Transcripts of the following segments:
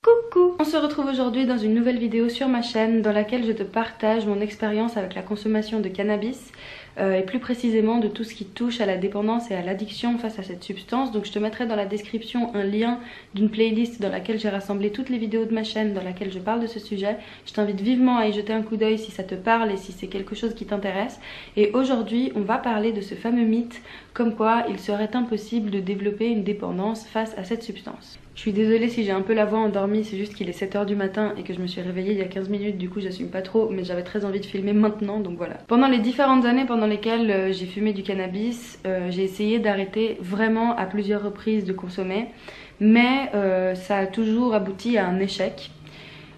Coucou! On se retrouve aujourd'hui dans une nouvelle vidéo sur ma chaîne dans laquelle je te partage mon expérience avec la consommation de cannabis et plus précisément de tout ce qui touche à la dépendance et à l'addiction face à cette substance. Donc je te mettrai dans la description un lien d'une playlist dans laquelle j'ai rassemblé toutes les vidéos de ma chaîne dans laquelle je parle de ce sujet. Je t'invite vivement à y jeter un coup d'œil si ça te parle et si c'est quelque chose qui t'intéresse. Et aujourd'hui on va parler de ce fameux mythe comme quoi il serait impossible de développer une dépendance face à cette substance. Je suis désolée si j'ai un peu la voix endormie, c'est juste qu'il est 7 h du matin et que je me suis réveillée il y a 15 minutes, du coup j'assume pas trop, mais j'avais très envie de filmer maintenant, donc voilà. Pendant les différentes années pendant lesquelles j'ai fumé du cannabis, j'ai essayé d'arrêter vraiment à plusieurs reprises de consommer, mais ça a toujours abouti à un échec.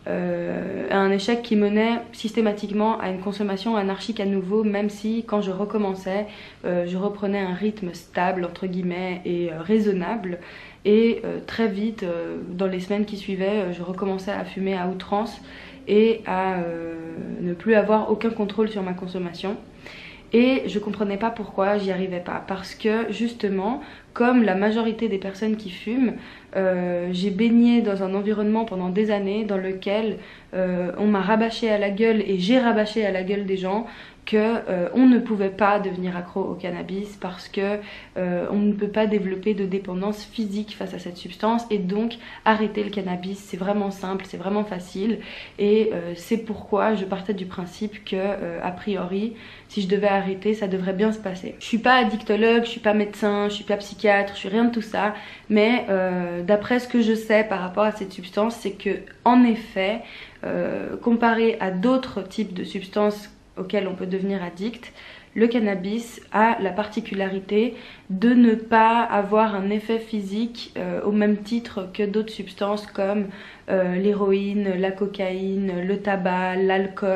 Un échec qui menait systématiquement à une consommation anarchique à nouveau, même si quand je recommençais, je reprenais un rythme stable entre guillemets et raisonnable. Et très vite, dans les semaines qui suivaient, je recommençais à fumer à outrance et à ne plus avoir aucun contrôle sur ma consommation. Et je comprenais pas pourquoi j'y arrivais pas, parce que justement, comme la majorité des personnes qui fument, j'ai baigné dans un environnement pendant des années dans lequel on m'a rabâché à la gueule et j'ai rabâché à la gueule des gens que on ne pouvait pas devenir accro au cannabis parce que on ne peut pas développer de dépendance physique face à cette substance, et donc arrêter le cannabis c'est vraiment simple, c'est vraiment facile. Et c'est pourquoi je partais du principe que a priori si je devais arrêter ça devrait bien se passer. Je suis pas addictologue, je suis pas médecin, je suis pas psychiatre, je suis rien de tout ça, mais d'après ce que je sais par rapport à cette substance, c'est que en effet comparé à d'autres types de substances auxquelles on peut devenir addict, le cannabis a la particularité de ne pas avoir un effet physique au même titre que d'autres substances comme l'héroïne, la cocaïne, le tabac, l'alcool.